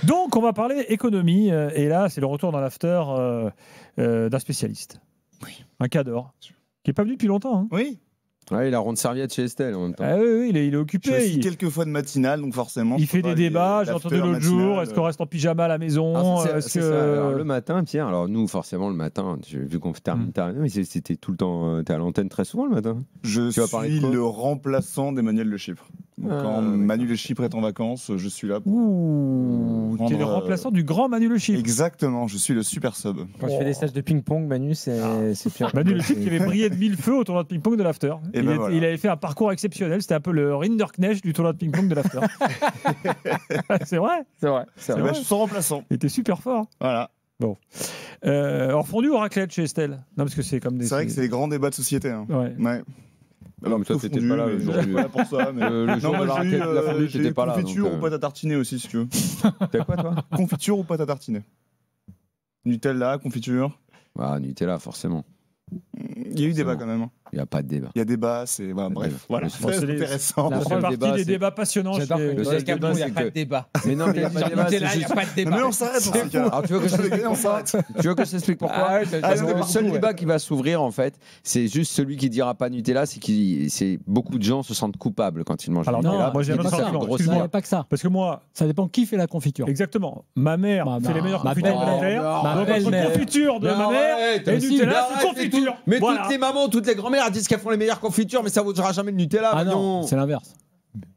Donc, on va parler économie. Et là, c'est le retour dans l'after d'un spécialiste. Oui. Un cadre. Qui n'est pas venu depuis longtemps. Hein. Oui. Ouais, il a ronde serviette chez Estelle en même temps. Ah oui, il est occupé. Je suis quelques fois de matinale, donc forcément. Il fait des débats. J'ai entendu l'autre jour. Est-ce qu'on reste en pyjama à la maison? C'est ça. Alors, le matin, Pierre. Alors nous, forcément, le matin, vu qu'on termine tard, mais c'était tout le temps. T'es à l'antenne très souvent le matin. Je suis le remplaçant d'Emmanuel Le Chypre. Donc, quand Manu Le Chypre est en vacances, je suis là. Ouh, tu es le remplaçant du grand Manu Le Chypre. Exactement, je suis le super sub. Quand je fais des stages de ping-pong, Manu, c'est pire. Manu Le Chypre qui avait brillé de mille feux au tournoi de ping-pong de l'after. Il avait fait un parcours exceptionnel. C'était un peu le Rinderknecht du tournoi de ping-pong de l'after. C'est vrai. Je suis son remplaçant. Il était super fort. Voilà. Bon. Hors fondu ou raclette chez Estelle? Non, parce que c'est comme des. C'est vrai que c'est des grands débats de société. Hein. Ouais. Non, mais toi, t'étais pas là le jour du. Pour ça, mais... Le jour de la raclette, la fondue, t'étais pas là. Confiture ou pâte à tartiner aussi, si tu veux. T'as quoi, toi? Confiture ou pâte à tartiner? Nutella, confiture. Ah, Nutella, forcément. Il y a eu débat quand même. Il n'y a pas de débat. Il y a débat, c'est. Bref, voilà. C'est intéressant. Ça fait partie des débats passionnants. J'adore Le seul débat, il n'y a c'est pas de que. débat. Mais non, mais il n'y a pas de débat. Il n'y a pas de débat. Mais on s'arrête dans ce cas. Alors, tu veux que je t'explique pourquoi? Tu veux que je t'explique pourquoi? Parce que le seul débat qui va s'ouvrir, en fait, c'est juste celui qui dira pas Nutella, c'est beaucoup de gens se sentent coupables quand ils mangent Alors Nutella. non, moi j'ai un autre argument. Il n'y a pas que ça. Parce que moi, ça dépend qui fait la confiture. Exactement. Ma mère fait les meilleures confitures de la terre. Ma Donc belle-mère. confiture de ma mère et Nutella, c'est confiture. Mais toutes les mamans, toutes les grand-mères disent qu'elles font les meilleures confitures, mais ça vaudra jamais le Nutella. Ah non, c'est l'inverse.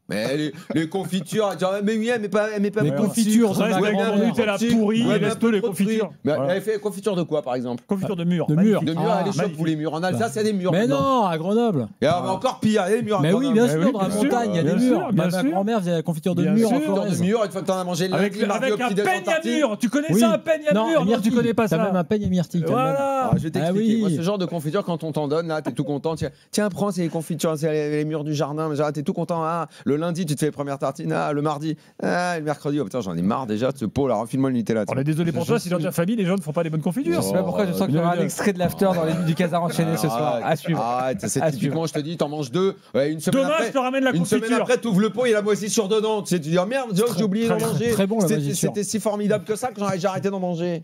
Mais les confitures, mais oui, mais pas les confitures, reste avec mon Nutella pourri, laisse-toi les confitures. Mais elle avait fait confiture de quoi, par exemple? Confiture de mûre. De mûre. De mûre, elle est chaude pour les mûres. En Alsace, il y a des mûres. Mais non, à Grenoble. Et encore pire, il y a des mûres. Mais oui, bien sûr, dans la montagne, il y a des mûres. Ma grand-mère faisait la confiture de mûre en forêt. De mûre, une fois que t'en as mangé avec un peigne à mûre. Tu connais ça, un peigne à mûre? Non, tu connais pas ça. T'as même un peigne à myrtille. Voilà. Je vais t'expliquer. Moi, ce genre de confiture, quand on t'en donne, là, t'es tout content. Tiens, prends ces confitures, c'est les mûres du jardin. T'es tout content. Le lundi, tu te fais les premières tartines. Le mardi, le mercredi, oh putain, j'en ai marre déjà de ce pot là, refile-moi le Nutella. On est désolé pour toi, si dans ta famille, les gens ne font pas les bonnes confitures. Je sais pas pourquoi je sens qu'il y aura un extrait de l'after dans les nuits du Casar enchaîné ce soir. À suivre. C'est typiquement, je te dis, t'en manges deux. Une semaine Dommage, après, je te ramène la confiture. Une semaine après, t'ouvres le pot, il y a la moisissure dedans. Tu dis, oh merde, j'ai oublié d'en manger. Très bon, c'était si formidable que ça que j'ai arrêté d'en manger.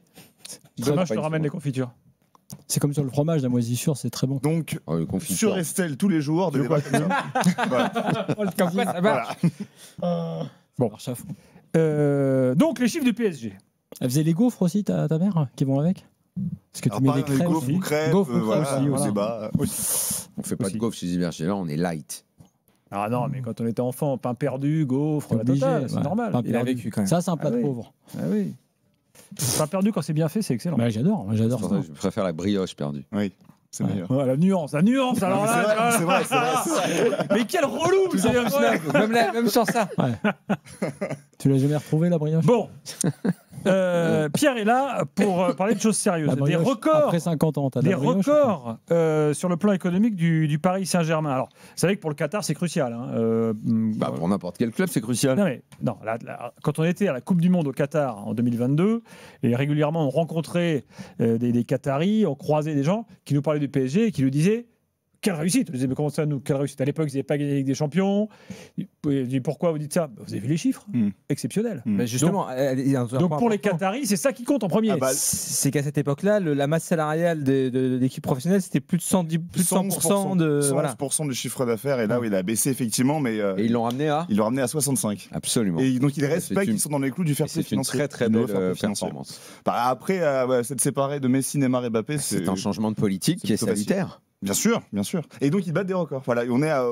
Dommage, je te ramène les confitures. C'est comme sur le fromage, la moisissure, c'est très bon. Donc, sur Estelle, tous les jours, des débats comme ça. Voilà. Bon. Donc, les chiffres du PSG. Elle faisait les gaufres aussi, ta mère, qui vont avec? Parce que tu mets des crêpes gaufres ou crêpes, aussi. On fait pas de gaufres chez Iberger, là, on est light. Ah non, mais quand on était enfant, pain perdu, gaufre, c'est normal. Il a vécu quand même. Ça, c'est un plat de pauvre. Ah oui. Pain perdu, quand c'est bien fait, c'est excellent. Bah, j'adore ça. Je préfère la brioche perdue. Oui. C'est meilleur. Ouais, la nuance, alors là. C'est vrai. Mais quel relou, c'est même sur ça. Tu l'as jamais retrouvé, la brioche? Bon. Pierre est là pour parler de choses sérieuses. Des records. Après 50 ans, des records sur le plan économique du Paris Saint-Germain. Alors, vous savez que pour le Qatar, c'est crucial. Pour n'importe quel club, c'est crucial. Non, quand on était à la Coupe du Monde au Qatar en 2022, et régulièrement on rencontrait des Qataris, on croisait des gens qui nous parlaient du PSG et qui nous disaient quelle réussite. On disait, mais comment ça, nous, quelle réussite? À l'époque, ils n'avaient pas gagné la Ligue des Champions. Je dis, pourquoi vous dites ça? Vous avez vu les chiffres? Exceptionnels. Mais justement, donc pour les Qataris, c'est ça qui compte en premier. C'est qu'à cette époque-là, la masse salariale de l'équipe professionnelle, c'était plus de 100% de 111% du chiffre d'affaires. Et là, il a baissé effectivement. Mais et ils l'ont ramené à 65. Absolument. Et donc, il respecte qu'ils sont dans les clous du fair play financier. C'est une très belle performance. Après, c'est de séparer de Messi, Neymar et Mbappé. C'est un changement de politique qui est salutaire. Bien sûr. Et donc, ils battent des records. Voilà, on est à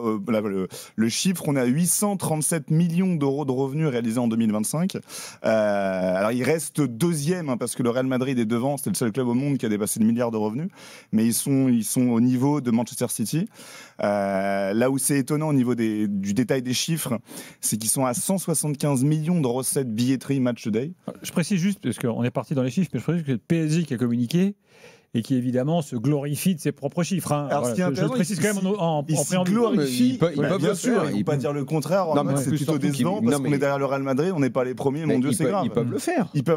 le chiffre, on est à 837 millions d'euros de revenus réalisés en 2025. Alors, il reste deuxième, parce que le Real Madrid est devant. C'est le seul club au monde qui a dépassé le milliard de revenus. Mais ils sont au niveau de Manchester City. Là où c'est étonnant au niveau du détail des chiffres, c'est qu'ils sont à 175 millions de recettes billetterie match day. Je précise juste, parce qu'on est parti dans les chiffres, mais je précise que c'est le PSG qui a communiqué et qui évidemment se glorifie de ses propres chiffres. Alors, ce qui est je précise quand même en préambule. Glorifie, ils peuvent bien sûr, ils ne peuvent pas dire le contraire. C'est plutôt décevant parce qu'on est derrière le Real Madrid, on n'est pas les premiers, mon Dieu, c'est grave. Ils peuvent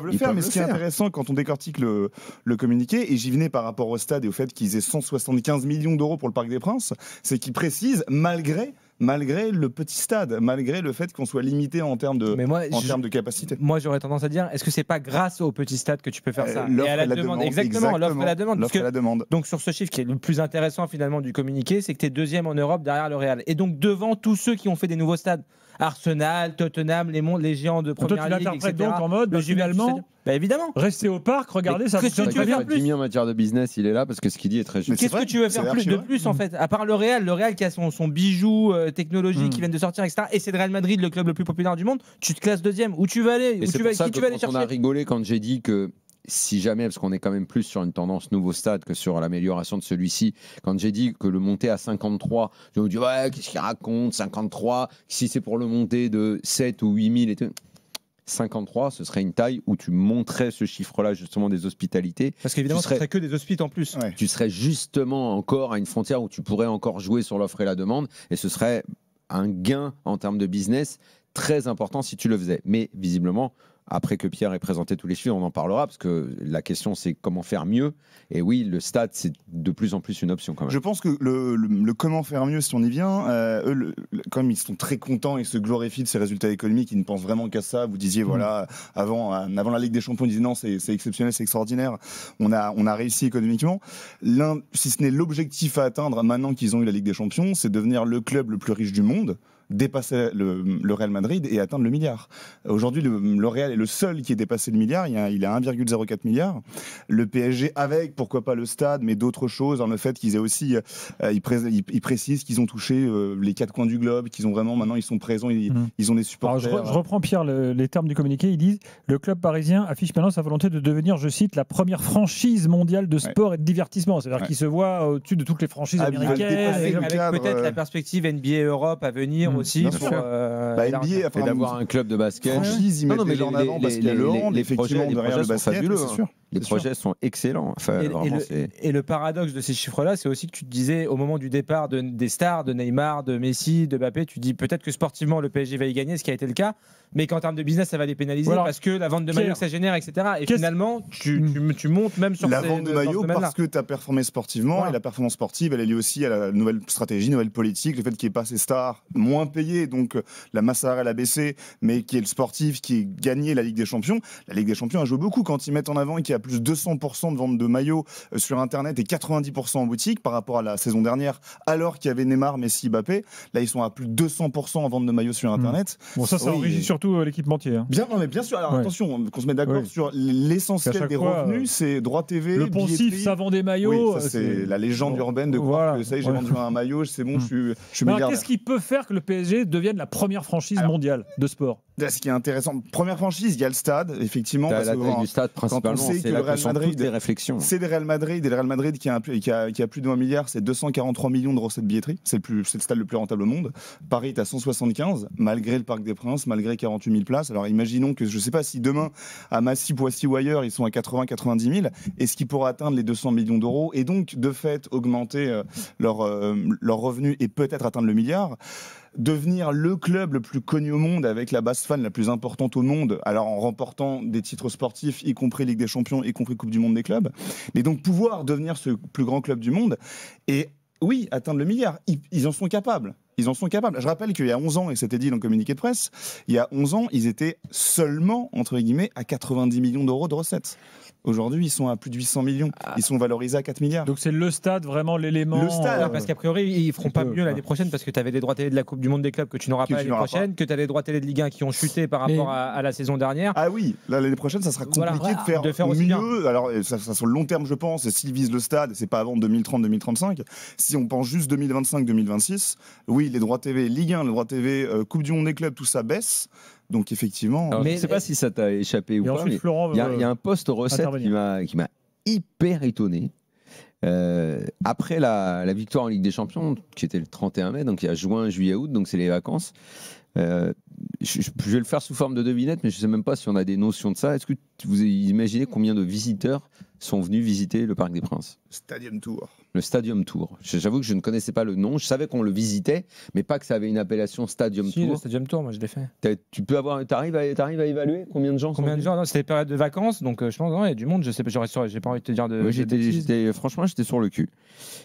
le faire. Mais ce qui est intéressant quand on décortique le communiqué, et j'y venais par rapport au stade et au fait qu'ils aient 175 millions d'euros pour le Parc des Princes, c'est qu'ils précisent malgré malgré le petit stade, malgré le fait qu'on soit limité en termes de, Mais moi, termes de capacité. moi, j'aurais tendance à dire, est-ce que c'est pas grâce au petit stade que tu peux faire ça L'offre et à la et la demande. demande. Exactement, l'offre et la demande. Parce L'offre et que la demande. donc sur ce chiffre qui est le plus intéressant finalement du communiqué, c'est que tu es deuxième en Europe derrière le Real. Et donc devant tous ceux qui ont fait des nouveaux stades. Arsenal, Tottenham, les géants de Toi, première tu ligue, l'interprètes etc. donc en mode, Le Juventus finalement, Stadium. Bah évidemment. rester au parc, regardez, ça qu'est-ce que fonctionne tu veux très bien. faire plus Jimmy, en matière de business, il est là parce que ce qu'il dit est très juste. Mais Qu'est-ce vrai, que tu veux c'est faire plus, archi de vrai. plus en fait, à part le Real qui a son bijou technologique qui vient de sortir, etc. Et c'est le Real Madrid, le club le plus populaire du monde. Tu te classes deuxième. Où tu vas aller? Et Où c'est tu vas, pour ça qui que tu vas aller quand on a chercher? rigolé quand j'ai dit que si jamais, parce qu'on est quand même plus sur une tendance nouveau stade que sur l'amélioration de celui-ci, quand j'ai dit que le monter à 53, je me dis ouais, qu'est-ce qu'il raconte 53, si c'est pour le monter de 7 ou 8 000 et tout. 53, ce serait une taille où tu monterais ce chiffre-là justement des hospitalités. Parce qu'évidemment, Tu ce serait que des hospices en plus. Ouais. Tu serais justement encore à une frontière où tu pourrais encore jouer sur l'offre et la demande, et ce serait un gain en termes de business très important si tu le faisais. Mais visiblement, après que Pierre ait présenté tous les chiffres, on en parlera, parce que la question c'est comment faire mieux. Et oui, le stade, c'est de plus en plus une option quand même. Je pense que le comment faire mieux, si on y vient, eux, comme ils sont très contents et se glorifient de ces résultats économiques, ils ne pensent vraiment qu'à ça. Vous disiez, voilà, avant la Ligue des Champions, ils disaient non, c'est exceptionnel, c'est extraordinaire. On a réussi économiquement. Si ce n'est l'objectif à atteindre maintenant qu'ils ont eu la Ligue des Champions, c'est devenir le club le plus riche du monde, dépasser le Real Madrid et atteindre le milliard. Aujourd'hui, le Real est le seul qui ait dépassé le milliard. Il a 1,04 milliard. Le PSG avec, pourquoi pas le stade, mais d'autres choses. Le fait qu'ils aient aussi, ils précisent qu'ils ont touché les 4 coins du globe, qu'ils ont vraiment, maintenant, ils sont présents, ils ont des Alors, supporters. je reprends Pierre les termes du communiqué. Ils disent le club parisien affiche maintenant sa volonté de devenir, je cite, la première franchise mondiale de sport et de divertissement. C'est-à-dire qu'il se voit au-dessus de toutes les franchises Ah, ils veulent américaines. dépasser le Avec cadre, peut-être la perspective NBA Europe à venir aussi. bien pour, sûr. élargir. NBA, Et d'avoir un club de basket. franchise, ils mettent Non, mais déjà en avant parce qu'il y a le hand, effectivement, les derrière projets le sont basket, fabuleux, c'est sûr. Les projets sont excellents. Enfin, vraiment, Et le paradoxe de ces chiffres-là, c'est aussi que tu te disais au moment du départ des stars, de Neymar, de Messi, de Mbappé, tu dis peut-être que sportivement le PSG va y gagner, ce qui a été le cas, mais qu'en termes de business, ça va les pénaliser Voilà. parce que la vente de Pierre, maillots que ça génère, etc. Et finalement, tu montes même sur La ces- vente de dans ce maillots domaine-là. parce que tu as performé sportivement Voilà. et la performance sportive elle est liée aussi à la nouvelle stratégie, nouvelle politique, le fait qu'il n'y ait pas ces stars moins payées, donc la masse salariale a baissé, mais qui est le sportif qui ait gagné la Ligue des Champions. La Ligue des Champions a joué beaucoup quand ils mettent en avant qu'il y a plus de 200% de vente de maillots sur Internet et 90% en boutique par rapport à la saison dernière, alors qu'il y avait Neymar, Messi, Mbappé. Là, ils sont à plus de 200% en vente de maillots sur Internet. Bon, ça Oui. enrichit surtout l'équipementier. Hein. Bien, non, mais bien sûr. Alors Ouais. attention, qu'on se mette d'accord Oui. sur À l'essentiel chaque des fois, revenus, c'est droit TV, Le poncif, billetterie. ça vend des maillots. Oui, ça, c'est la légende Bon, urbaine de croire voilà. que ça y est, j'ai Ouais. vendu un maillot, c'est bon, je suis Alors, milliardaire. qu'est-ce qui peut faire que le PSG devienne la première franchise mondiale de sport? Là, ce qui est intéressant, première franchise, il y a le stade, effectivement. T'as parce la que, taille du stade principalement, sait que c'est le là Real que sont Madrid- toutes les réflexions. C'est le Real Madrid, et le Real Madrid qui a plus de 1 milliard, c'est 243 millions de recettes de billetterie. C'est le stade le plus rentable au monde. Paris est à 175, malgré le Parc des Princes, malgré 48 000 places. Alors imaginons que, je ne sais pas si demain, à Massy, Poissy ou ailleurs, ils sont à 80-90 000, est-ce qu'ils pourront atteindre les 200 millions d'euros et donc, de fait, augmenter leurs revenus et peut-être atteindre le milliard? Devenir le club le plus connu au monde avec la base fan la plus importante au monde, alors en remportant des titres sportifs, y compris Ligue des Champions, y compris Coupe du Monde des clubs, mais donc pouvoir devenir ce plus grand club du monde et oui, atteindre le milliard, ils en sont capables. Ils en sont capables. Je rappelle qu'il y a 11 ans, et c'était dit dans le communiqué de presse, il y a 11 ans, ils étaient seulement, entre guillemets, à 90 millions d'euros de recettes. Aujourd'hui, ils sont à plus de 800 millions. Ils sont valorisés à 4 milliards. Donc c'est le stade, vraiment l'élément. Le stade, Alors, parce qu'a priori, ils feront pas peu, mieux l'année ouais. prochaine parce que tu avais les droits télé de la Coupe du Monde des clubs que tu n'auras Que pas tu l'année n'auras prochaine, que tu as les droits télé de Ligue 1 qui ont chuté par Mais- rapport à la saison dernière. Ah oui, là, l'année prochaine, ça sera compliqué Voilà, de faire aussi bien. mieux. Alors, ça sur le long terme, je pense, et s'ils visent le stade, c'est pas avant 2030-2035. Si on pense juste 2025-2026, oui, les droits TV Ligue 1, les droits TV Coupe du Monde des clubs, tout ça baisse. Donc, effectivement, Alors, je ne sais pas si ça t'a échappé ou Et pas, ensuite, mais Florent il y a un poste recette intervenir. qui m'a hyper étonné. Après la victoire en Ligue des Champions, qui était le 31 mai, donc il y a juin, juillet, août, donc c'est les vacances. Je vais le faire sous forme de devinette, mais je ne sais même pas si on a des notions de ça. Est-ce que vous imaginez combien de visiteurs sont venus visiter le Parc des Princes? Stadium Tour. Le Stadium Tour. J'avoue que je ne connaissais pas le nom. Je savais qu'on le visitait, mais pas que ça avait une appellation Stadium Si, le Tour. Stadium Tour, moi je l'ai fait. T'arrives à évaluer combien de gens Combien sont de gens? Non, c'était période de vacances, donc je pense qu'il y a du monde. Je sais pas, j'ai pas envie de te dire de. venus? de bêtises. Franchement, j'étais sur le cul.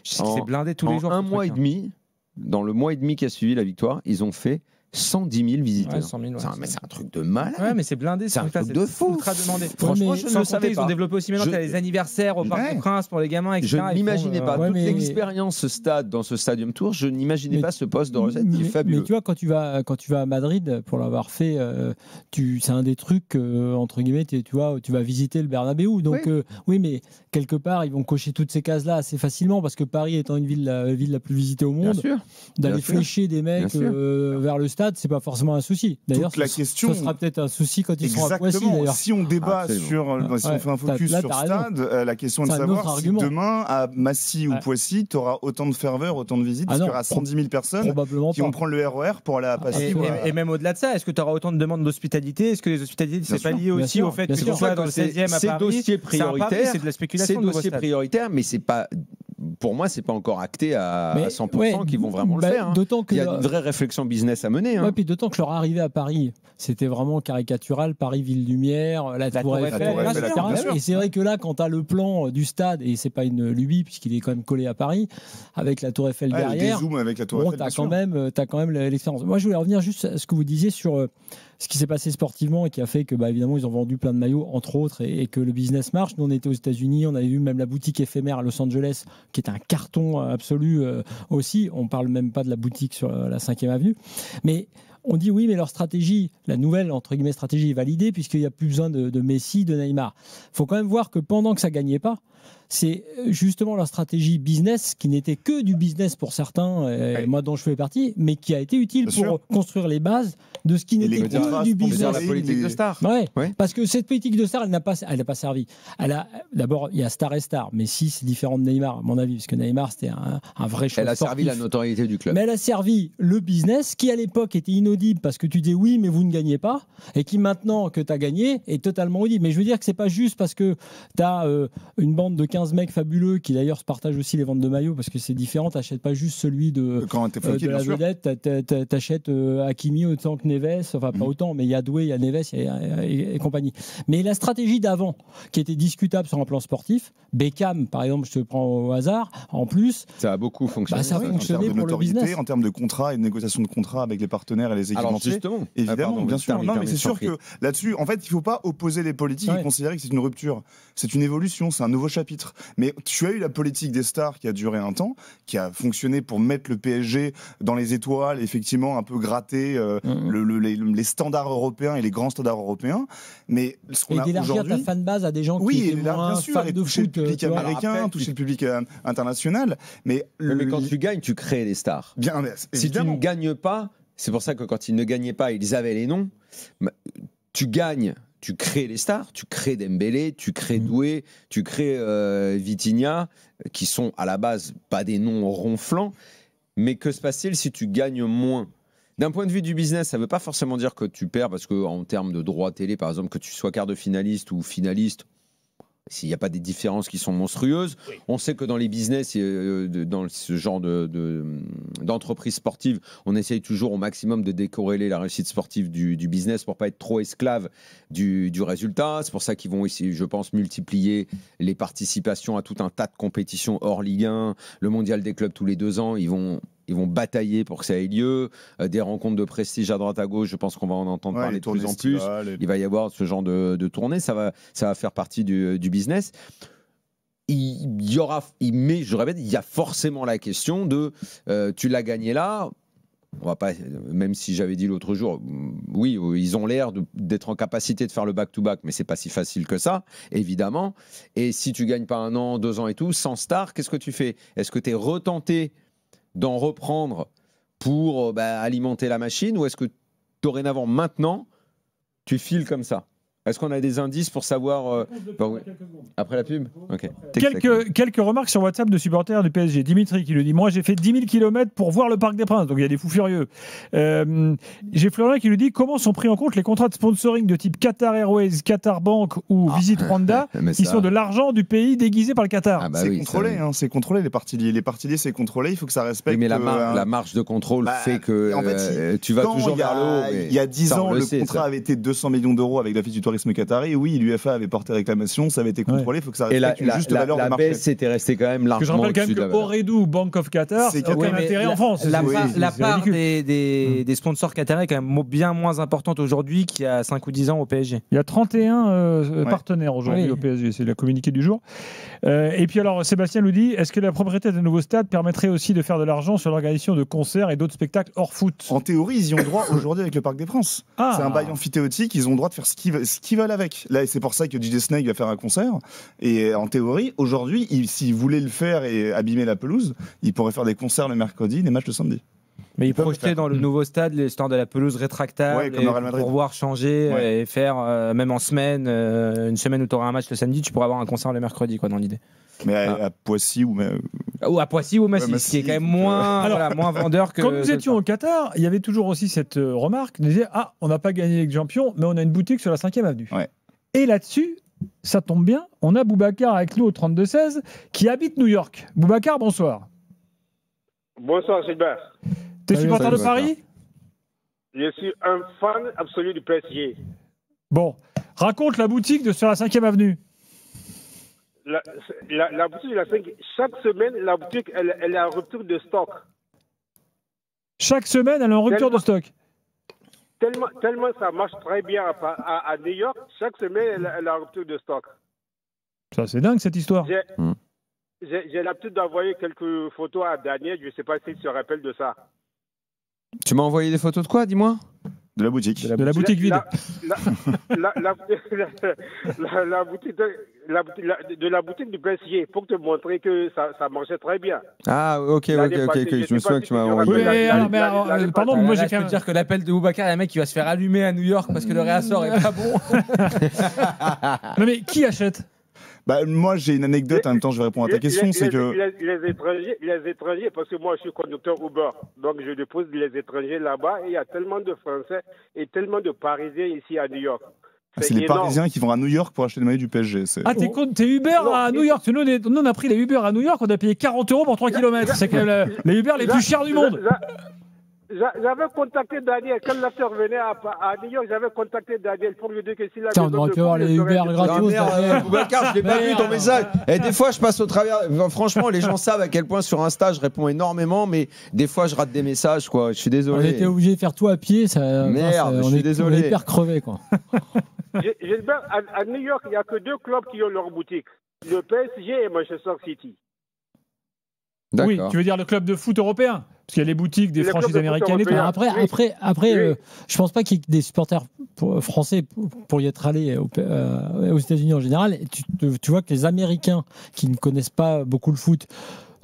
Je sais que c'est blindé tous les jours. En un ce mois et truc, hein. demi, dans le mois et demi qui a suivi la victoire, ils ont fait 110 000 visiteurs. Ouais, 100 000, ouais, Mais c'est un truc de malade. Ouais, mais c'est blindé. C'est un truc de fou. Ultra demandé. Franchement, mais je ne Sans le compter, savais ils ont pas. développé aussi maintenant, Je- t'as les anniversaires au Parc Ouais. des Princes pour les gamins, etc. Je Ils font, n'imaginais pas. ouais, Toute mais- l'expérience, ce stade, dans ce Stadium Tour, je n'imaginais Mais- pas ce poste de recette qui est mais fabuleux. tu vois, quand tu vas à Madrid, pour l'avoir fait, c'est un des trucs, entre guillemets, tu vois, tu vas visiter le Bernabéu. Donc, oui, mais quelque part, ils vont cocher toutes ces cases-là assez facilement parce que Paris étant une ville la plus visitée au Bien monde, sûr. d'aller bien sûr. flécher des mecs Bien sûr. vers le stade, c'est pas forcément un souci. D'ailleurs, Toute la question- ce sera peut-être un souci quand ils seront à Poissy, Exactement. d'ailleurs. Si on débat Absolument. si on fait un focus Là, sur t'as raison. stade, la question est de C'est un savoir autre si argument. demain à Massy ou Ouais. Poissy, tu auras autant de ferveur, autant de visites, Ah parce non, qu'il y aura 110 000 personnes Probablement qui pas. vont prendre le RER pour aller à Passy. Et, et même au-delà de ça, est-ce que tu auras autant de demandes d'hospitalité? Est-ce que les hospitalités, c'est Bien pas sûr, lié bien aussi sûr, au fait bien que sûr. tu sois dans le 16e à Ces Paris? dossiers C'est un pari, prioritaires, c'est de la ces spéculation. de nouveaux dossiers stades. prioritaires, mais c'est pas. Pour moi, c'est pas encore acté à Mais, 100% ouais, qu'ils vont vraiment bah, le faire. Hein. D'autant que Il y a une vraie réflexion business à mener. Hein. Ouais, puis d'autant que leur arrivée à Paris, c'était vraiment caricatural. Paris, ville lumière, la Tour Eiffel, Tour Eiffel, etc. bien sûr. Et c'est vrai que là, quand tu as le plan du stade, et c'est pas une lubie puisqu'il est quand même collé à Paris, avec la Tour Eiffel Ouais, le derrière, dézoom avec la Tour bon, Eiffel, tu bien as, sûr. quand même l'expérience. Moi, je voulais revenir juste à ce que vous disiez sur ce qui s'est passé sportivement et qui a fait que, évidemment, ils ont vendu plein de maillots, entre autres, et que le business marche. Nous, on était aux États-Unis, on avait vu même la boutique éphémère à Los Angeles, qui est un carton absolu aussi. On parle même pas de la boutique sur la 5e avenue. Mais on dit oui, mais leur stratégie, la nouvelle, entre guillemets, stratégie est validée, puisqu'il n'y a plus besoin de Messi, de Neymar. Il faut quand même voir que pendant que ça ne gagnait pas, c'est justement leur stratégie business, qui n'était que du business pour certains, moi dont je fais partie, mais qui a été utile Bien pour construire les bases de ce qui Et n'était les contrats que du On peut dire business. la politique de star. Ouais, Ouais. parce que cette politique de star, elle n'a pas servi. D'abord, il y a star et star, mais si c'est différent de Neymar, à mon avis, parce que Neymar, c'était un vrai choix Elle a servi la notoriété du club. mais elle a servi le business qui à l'époque était inaudible parce que tu dis oui mais vous ne gagnez pas et qui maintenant que tu as gagné est totalement audible. Mais je veux dire que c'est pas juste parce que tu as une bande de 15 mecs fabuleux qui d'ailleurs se partagent aussi les ventes de maillots parce que c'est différent, t'achètes pas juste celui de Quand t'es floqué, de la bien sûr. vedette, t'achètes Hakimi autant que Neves, enfin pas autant, mais il y a Doué, il y a Neves et compagnie. Mais la stratégie d'avant, qui était discutable sur un plan sportif, Beckham par exemple, je te prends au hasard, en plus, Ça a beaucoup fonctionné. ça a En termes fonctionné de pour le notoriété, business. en termes de contrat et de négociation de contrat avec les partenaires et les Alors équipementiers. justement, Évidemment, pardon, bien sûr. termine, Non, mais c'est sûr termine, que là-dessus, en fait, il ne faut pas opposer les politiques Ouais. et considérer que c'est une rupture. C'est une évolution, c'est un nouveau chapitre. Mais tu as eu la politique des stars qui a duré un temps, qui a fonctionné pour mettre le PSG dans les étoiles, effectivement, un peu gratter les standards européens et les grands standards européens. Mais ce qu'on Et a d'élargir ta aujourd'hui. fanbase à des gens Oui, qui et étaient là, moins bien sûr, fans et de toucher le foot. public tu vois. américain, Après, toucher le public international. Mais Mais quand tu gagnes, tu crées les stars. bien, mais Si tu évidemment. ne gagnes pas, c'est pour ça que quand ils ne gagnaient pas, ils avaient les noms. Tu gagnes, tu crées les stars, tu crées Dembélé, tu crées Doué, tu crées Vitinha, qui sont à la base pas des noms ronflants. Mais que se passe-t-il si tu gagnes moins ? D'un point de vue du business, ça ne veut pas forcément dire que tu perds, parce qu'en termes de droits télé, par exemple, que tu sois quart de finaliste ou finaliste, s'il n'y a pas des différences qui sont monstrueuses, on sait que dans les business, dans ce genre d'entreprise sportive, on essaye toujours au maximum de décorréler la réussite sportive du business pour pas être trop esclave du résultat. C'est pour ça qu'ils vont essayer, je pense, multiplier les participations à tout un tas de compétitions hors Ligue 1, le mondial des clubs tous les 2 ans. Ils vont batailler pour que ça ait lieu. Des rencontres de prestige à droite à gauche, je pense qu'on va en entendre Ouais, parler les de plus tournées en plus. estivales, Il va y avoir ce genre de tournée, ça va faire partie du business. Mais je répète, il y a forcément la question de tu l'as gagné là. On va pas, même si j'avais dit l'autre jour, oui, ils ont l'air d'être en capacité de faire le back-to-back, mais c'est pas si facile que ça, évidemment. Et si tu gagnes pas 1 an, 2 ans et tout, sans star, qu'est-ce que tu fais ? Est-ce que tu es retenté d'en reprendre pour alimenter la machine, ou est-ce que dorénavant, maintenant, tu files comme ça ? Est-ce qu'on a des indices pour savoir après la pub ? Ok. Quelques remarques sur WhatsApp de supporters du PSG. Dimitri qui le dit: moi j'ai fait 10 000 km pour voir le Parc des Princes. Donc il y a des fous furieux. J'ai Florian qui lui dit: comment sont pris en compte les contrats de sponsoring de type Qatar Airways, Qatar Bank ou Visit Rwanda, qui sont de l'argent du pays déguisé par le Qatar? C'est contrôlé, c'est contrôlé, les parties liées, c'est contrôlé, il faut que ça respecte. Oui, mais la marge de contrôle fait que en fait, tu vas toujours vers le haut. Il y a 10 ans, le contrat avait été 200 millions d'euros avec l'affiche du Tour tourisme qatari. Oui, l'UEFA avait porté réclamation, ça avait été contrôlé, il faut que ça Et respecte une juste valeur de la marché. baisse c'était resté quand même Parce que je largement rappelle quand au-dessus même de que la valeur. Ooredoo, Bank of Qatar, C'est n'a aucun oui, intérêt mais en France. La, Oui, la c'est part ridicule. des sponsors qataris est quand même bien moins importante aujourd'hui qu'il y a 5 ou 10 ans au PSG. Il y a 31 partenaires aujourd'hui Oui. au PSG, c'est le communiqué du jour. Et puis alors, Sébastien nous dit, est-ce que la propriété d'un nouveau stade permettrait aussi de faire de l'argent sur l'organisation de concerts et d'autres spectacles hors foot? En théorie, ils y ont droit aujourd'hui avec le Parc des Princes. Ah. C'est un bail amphithéotique, ils ont le droit de faire ce qu'ils veulent avec. Là, c'est pour ça que DJ Snake va faire un concert. Et en théorie, aujourd'hui, s'ils voulaient le faire et abîmer la pelouse, ils pourraient faire des concerts le mercedi, des matchs le samedi. Mais ils peuvent le projetaient faire. dans le nouveau stade l'histoire de la pelouse rétractable Ouais, comme et le Real Madrid. pour pouvoir changer Ouais. et faire même en semaine, une semaine où tu auras un match le samedi, tu pourras avoir un concert le mercredi quoi dans l'idée. Mais à Poissy ou Ou à Poissy ou Massy, Ouais, ce qui est quand même Massy, moins, Alors, voilà, moins vendeur que. Quand nous que étions au Qatar, il y avait toujours aussi cette remarque, on disait, ah, on n'a pas gagné avec Champions, mais on a une boutique sur la 5e avenue. Ouais. Et là-dessus, ça tombe bien, on a Boubacar avec nous au 32-16, qui habite New York. Boubacar, bonsoir. Bonsoir Gilbert. T'es Salut, supporter de salut, Paris? Je suis un fan absolu du PSG. Bon, raconte la boutique sur la 5e avenue. La boutique de la 5, chaque semaine, la boutique elle est en rupture de stock. Chaque semaine, elle est en rupture de stock. Tellement ça marche très bien à New York, chaque semaine elle est en rupture de stock. Ça, c'est dingue cette histoire. J'ai l'habitude d'envoyer quelques photos à Daniel, je ne sais pas s'il se rappelle de ça. Tu m'as envoyé des photos de quoi, dis-moi? de la boutique. De la boutique vide. De la boutique du PSG pour te montrer que ça marchait très bien. Ah, ok, L'année passée, je me je sais souviens pas que si tu m'as tu te envoyé. rappelles. Pardon, mais Moi, moi j'ai je quand peux même. te dire que l'appel de Boubacar, il y a un mec qui va se faire allumer à New York parce que le réassort est pas bon. Non, mais qui achète? Bah, moi, j'ai une anecdote, en même temps, je vais répondre à ta question, c'est que... Les étrangers, parce que moi, je suis conducteur Uber, donc je dépose les étrangers là-bas, et il y a tellement de Français et tellement de Parisiens ici à New York. C'est les énorme. Parisiens qui vont à New York pour acheter le maillot du PSG. Ah, t'es Uber Non, à New York. Nous, on a pris les Uber à New York, on a payé 40 € pour 3 km. C'est quand même les Uber les plus chers du monde. J'avais contacté Daniel, quand l'affaire venait à New York, j'avais contacté Daniel pour lui dire que s'il avait Tiens, on aurait pu avoir les Uber Non, gratos. merde, Boubacar, je l'ai pas vu ton Merde. message. Et des fois, je passe au travers. Franchement, les gens savent à quel point sur Insta, je réponds énormément, mais des fois, je rate des messages, quoi. Je suis On désolé. était obligé de faire tout à pied. Merde, je suis désolé. On est hyper crevé, quoi. Gilbert, à New York, il n'y a que 2 clubs qui ont leur boutique, le PSG et Manchester City. Oui, D'accord. tu veux dire le club de foot européen? Parce qu'il y a les boutiques des Le club franchises de foot américaines et tout. européen. Après, Oui. je pense pas qu'il y ait des supporters français pour y être allés aux États-Unis en général. Et tu vois que les Américains qui ne connaissent pas beaucoup le foot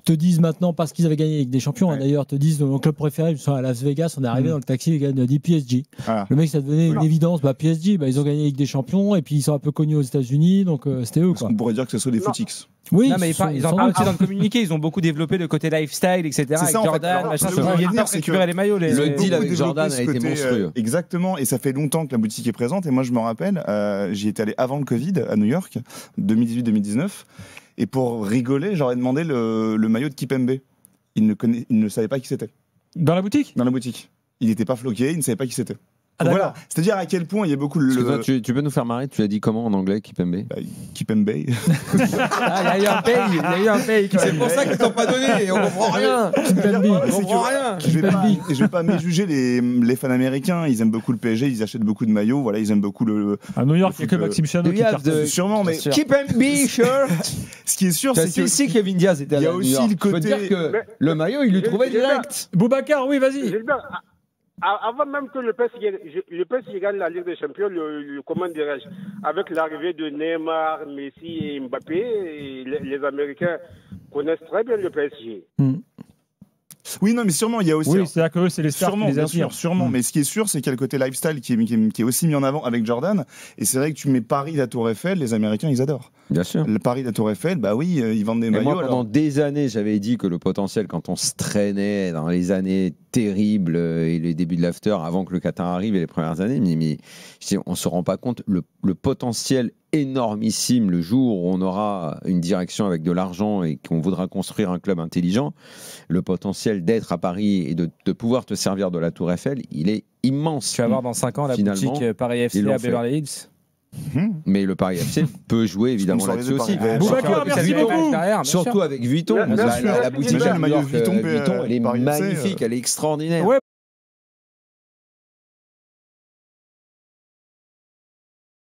te disent maintenant, parce qu'ils avaient gagné avec des champions, hein, d'ailleurs, te disent mon club préféré, ils sont à Las Vegas, on est arrivé dans le taxi, les gars nous dit PSG. Voilà. Le mec, ça devenait une évidence. PSG, ils ont gagné avec des champions et puis ils sont un peu connus aux États-Unis, donc c'était eux. Quoi. On pourrait dire que ce sont des footix. Oui, Non, mais ils en parlent aussi dans le communiqué. Ils ont beaucoup développé le côté lifestyle, etc. C'est Avec ça, en fait. Jordan, Alors, machin. ce que je voulais Ils dire, viennent c'est récupérer que les maillots. Le Ils ont deal beaucoup avec Jordan développé a été ce côté, monstrueux. Exactement, et ça fait longtemps que la boutique est présente. Et moi, je me rappelle, j'y étais allé avant le Covid à New York, 2018-2019. Et pour rigoler, j'aurais demandé le maillot de Kipembe. Il ne savait pas qui c'était Dans la boutique? dans la boutique. Il n'était pas floqué, il ne savait pas qui c'était. Ah, Donc d'accord. voilà, c'est-à-dire à quel point il y a beaucoup Excuse-moi, tu peux nous faire marrer? Tu l'as dit comment en anglais, Kipembe? Kipembe. Ah, il y a eu un paye. Il y a eu un paye. C'est pour ça qu'ils t'ont pas donné. On comprend rien. On comprend rien. Je vais pas méjuger les fans américains. Ils aiment beaucoup le PSG, ils achètent beaucoup de maillots. Voilà, ils aiment beaucoup le. À New York, il n'y a que foot, Maxime Chanot Do qui you have cartonne. the- Sûrement, mais sûr. Kipembe, sure. ce qui est sûr, C'est c'est que ici que Kevin Diaz était il y a à New aussi York. le Je peux côté- dire que Mais- le maillot, il le trouvait Gilbert, direct. Boubacar, oui, vas-y. Gilbert, avant même que le PSG gagne la Ligue des Champions, comment dirais-je, avec l'arrivée de Neymar, Messi et Mbappé, et les Américains connaissent très bien le PSG. oui, non, mais sûrement, il y a aussi. Oui, c'est-à-dire que eux, c'est les stars Sûrement, qui les bien attirent. sûr, sûrement. Mais ce qui est sûr, c'est qu'il y a le côté lifestyle qui est aussi mis en avant avec Jordan. Et c'est vrai que tu mets Paris à la Tour Eiffel, les Américains, ils adorent. Bien sûr. Le Paris de la Tour Eiffel, bah oui, ils vendent des Et maillots. moi, pendant alors- des années, j'avais dit que le potentiel, quand on se traînait dans les années terribles et les débuts de l'after, avant que le Qatar arrive et les premières années, mais je dis, on ne se rend pas compte le potentiel énormissime le jour où on aura une direction avec de l'argent et qu'on voudra construire un club intelligent. Le potentiel d'être à Paris et de pouvoir te servir de la Tour Eiffel, il est immense. Tu vas voir dans 5 ans la Finalement, boutique Paris ils FC l'ont à fait. Beverly Hills. Mais le Paris FC peut jouer évidemment Sponsorisé là-dessus par aussi. VF. Boubacar, merci beaucoup. Surtout avec Vuitton. Bien sûr. La boutique Imagine à le New maillot York, Vuitton, Vuitton, elle est Paris FC, magnifique, elle est extraordinaire. Ouais,